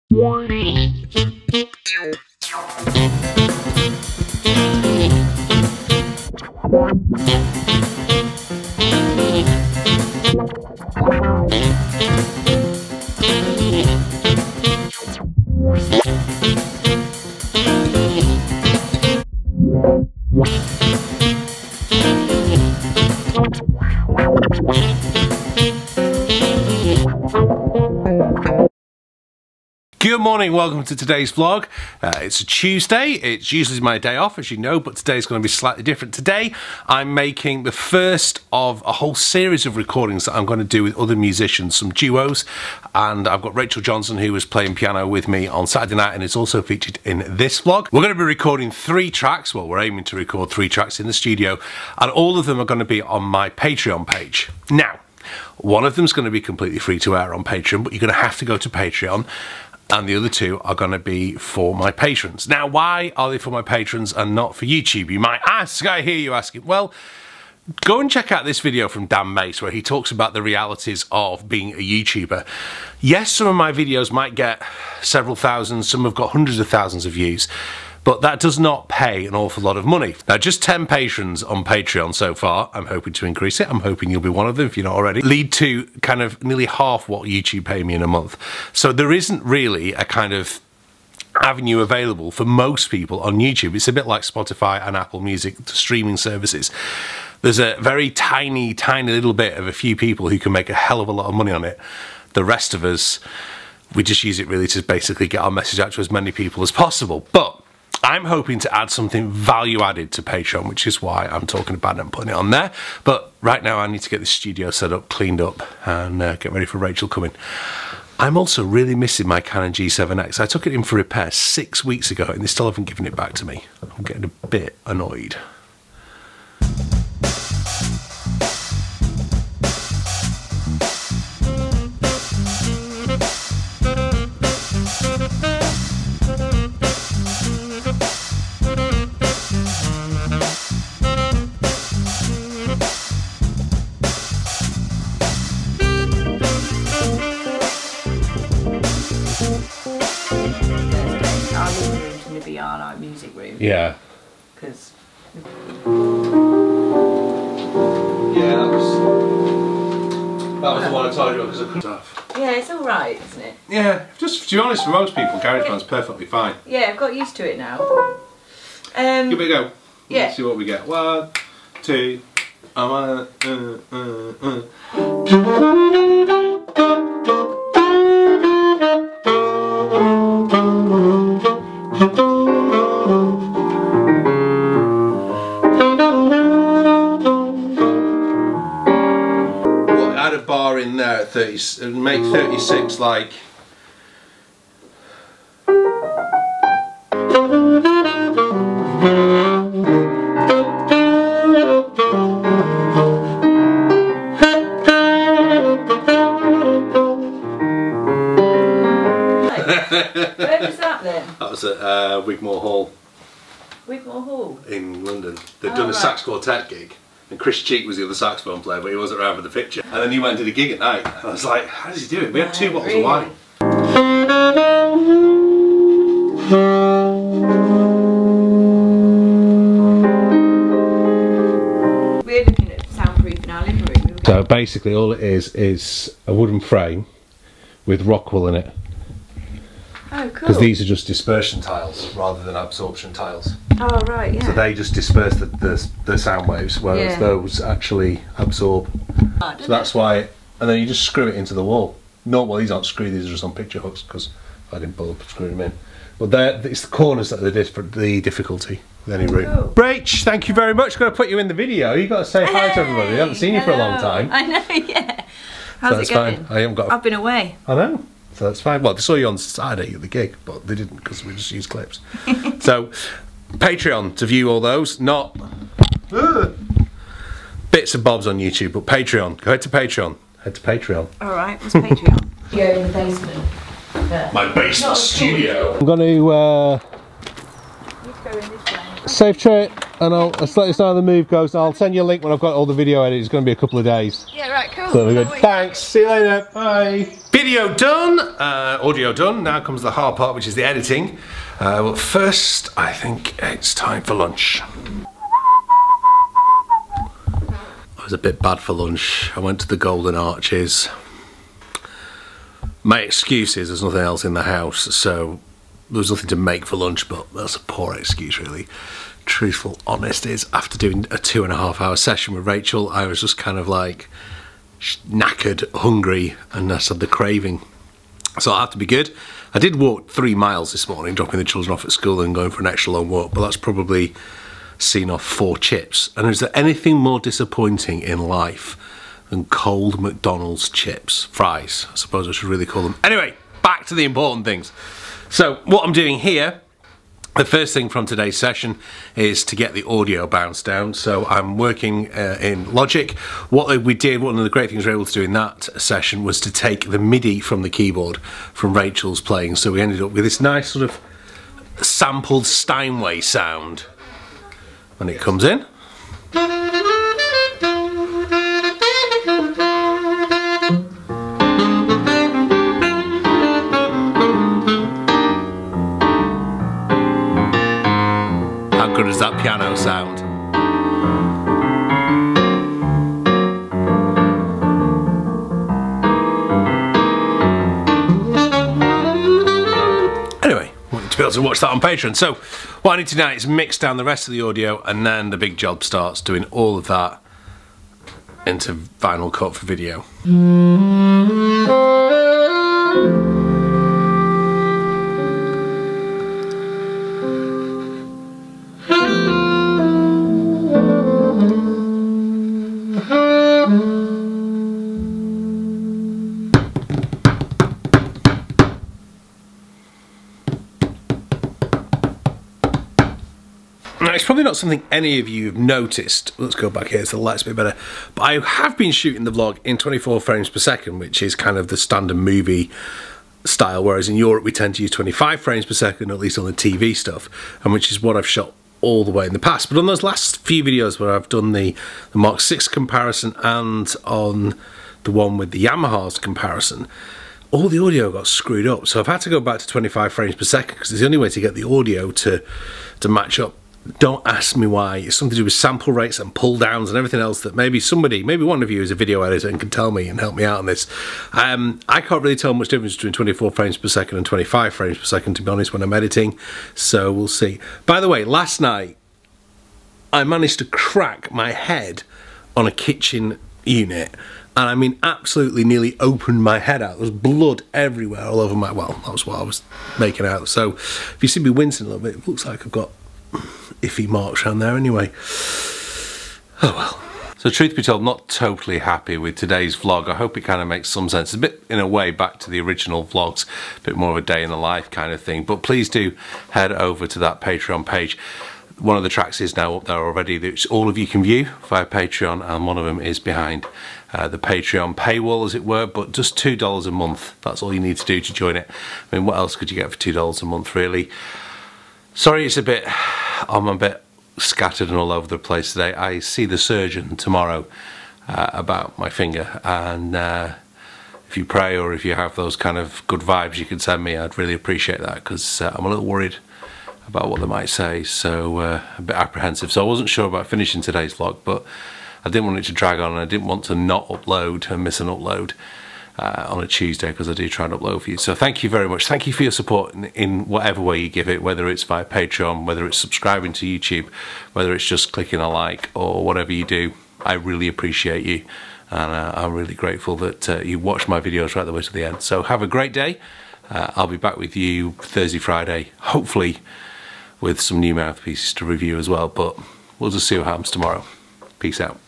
Good morning, welcome to today's vlog. It's a Tuesday. It's usually my day off, as you know, but today's going to be slightly different. Today I'm making the first of a whole series of recordings that I'm going to do with other musicians, some duos, and I've got Rachel Johnson, who was playing piano with me on Saturday night and is also featured in this vlog. We're going to be recording 3 tracks. Well, we're aiming to record 3 tracks in the studio, and all of them are going to be on my Patreon page. Now, one of them is going to be completely free to air on Patreon, but you're going to have to go to Patreon, and the other 2 are going to be for my patrons. Now, why are they for my patrons and not for YouTube? You might ask. I hear you asking. Well, go and check out this video from Dan Mace where he talks about the realities of being a YouTuber. Yes, some of my videos might get several thousand, some have got hundreds of thousands of views, but that does not pay an awful lot of money. Now, just 10 patrons on Patreon so far. I'm hoping to increase it. I'm hoping you'll be one of them if you're not already. Lead to kind of nearly half what YouTube pay me in a month. So there isn't really a kind of avenue available for most people on YouTube. It's a bit like Spotify and Apple Music, the streaming services. There's a very tiny little bit of a few people who can make a hell of a lot of money on it. The rest of us, we just use it really to basically get our message out to as many people as possible. But I'm hoping to add something value added to Patreon, which is why I'm talking about it and putting it on there. But right now I need to get the studio set up, cleaned up, and get ready for Rachel coming. I'm also really missing my Canon G7X. I took it in for repair 6 weeks ago and they still haven't given it back to me. I'm getting a bit annoyed. Our music room. Yeah. Because. Yeah, that was the one I told you because I couldn't. Yeah, it's all right, isn't it? Yeah, just to be honest, for most people, GarageBand's perfectly fine. Yeah, I've got used to it now. Give it a go. Yeah. Let's see what we get. 1, 2. Add a bar in there at 30 and make 36 like. Where was that then? That was at Wigmore Hall. Wigmore Hall? In London. They'd done a sax quartet gig. And Chris Cheek was the other saxophone player, but he wasn't around for the picture. And then he went and did a gig at night. And I was like, how does he do it? We had 2 bottles of wine. We're looking at soundproof in our living room. So basically all it is a wooden frame with rock wool in it. Oh, cool. Because these are just dispersion tiles rather than absorption tiles. Oh, right, yeah. So they just disperse the sound waves, whereas those actually absorb. So that's why, and then you just screw it into the wall. No, well, these aren't screwed, these are just on picture hooks because I didn't bother screwing them in. But it's the corners that are the difficulty with any room. Cool. Rach, thank you very much. I'm going to put you in the video. You've got to say hi to everybody. I haven't seen you for a long time. I know, yeah. How's it going? Fine. I haven't got. I've been away. I know. So that's fine. Well, they saw you on Saturday at the gig, but they didn't because we just used clips. So, Patreon to view all those, not bits and bobs on YouTube, but Patreon. Go ahead to Patreon. Head to Patreon. All right. What's Patreon? You're in the basement. My basement studio. I'm going to go in this way. save tray, and I'll let us know how the move goes. I'll send you a link when I've got all the video edited. It's going to be a couple of days. Yeah, right. Cool. So we're good. Thanks. See you later. Bye. video done, audio done. Now comes the hard part, which is the editing. Well, first, I think it's time for lunch. I was a bit bad for lunch. I went to the Golden Arches. My excuse is there's nothing else in the house, so there was nothing to make for lunch, but that's a poor excuse, really. Truthful, honest is, after doing a 2.5 hour session with Rachel, I was just kind of like knackered, hungry, and I had the craving. So I had to be good. I did walk 3 miles this morning, dropping the children off at school and going for an extra long walk, but that's probably seen off 4 chips. And is there anything more disappointing in life than cold McDonald's chips? Fries, I suppose I should really call them. Anyway, back to the important things. So what I'm doing here, the first thing from today's session is to get the audio bounce down. So I'm working in Logic. What we did, one of the great things we were able to do in that session was to take the MIDI from the keyboard from Rachel's playing. So we ended up with this nice sort of sampled Steinway sound when it comes in. How good is that piano sound? Anyway, I want to be able to watch that on Patreon. So what I need to do now is mix down the rest of the audio, and then the big job starts, doing all of that into Final Cut for video. Now, it's probably not something any of you have noticed. Let's go back here so the light's a bit better. But I have been shooting the vlog in 24 frames per second, which is kind of the standard movie style, whereas in Europe we tend to use 25 frames per second, at least on the TV stuff, and which is what I've shot all the way in the past. But on those last few videos where I've done the Mark 6 comparison and on the one with the Yamaha's comparison, all the audio got screwed up. So I've had to go back to 25 frames per second because it's the only way to get the audio to match up. Don't ask me why. It's something to do with sample rates and pull downs and everything else that maybe somebody, maybe one of you is a video editor and can tell me and help me out on this. I can't really tell much difference between 24 frames per second and 25 frames per second, to be honest, when I'm editing. So we'll see. By the way, last night I managed to crack my head on a kitchen unit. And I mean, absolutely nearly opened my head out. There was blood everywhere all over my, well, that was what I was making out. So if you see me wincing a little bit, it looks like I've got iffy marks around there anyway. Oh well. So truth be told, not totally happy with today's vlog. I hope it kind of makes some sense. It's a bit, in a way, back to the original vlogs, a bit more of a day in the life kind of thing. But please do head over to that Patreon page. One of the tracks is now up there already, which all of you can view via Patreon, and one of them is behind the Patreon paywall, as it were, but just $2 a month. That's all you need to do to join it. I mean, what else could you get for $2 a month, really? Sorry, it's a bit, I'm a bit scattered and all over the place today. I see the surgeon tomorrow about my finger, and if you pray or if you have those kind of good vibes you can send me, I'd really appreciate that, because I'm a little worried about what they might say, so a bit apprehensive. So I wasn't sure about finishing today's vlog, but I didn't want it to drag on, and I didn't want to not upload and miss an upload on a Tuesday, because I do try and upload for you. So thank you very much. Thank you for your support in whatever way you give it, whether it's via Patreon, whether it's subscribing to YouTube, whether it's just clicking a like, or whatever you do. I really appreciate you, and I'm really grateful that you watch my videos right the way to the end. So have a great day. I'll be back with you Thursday, Friday, hopefully with some new mouthpieces to review as well, but we'll just see what happens tomorrow. Peace out.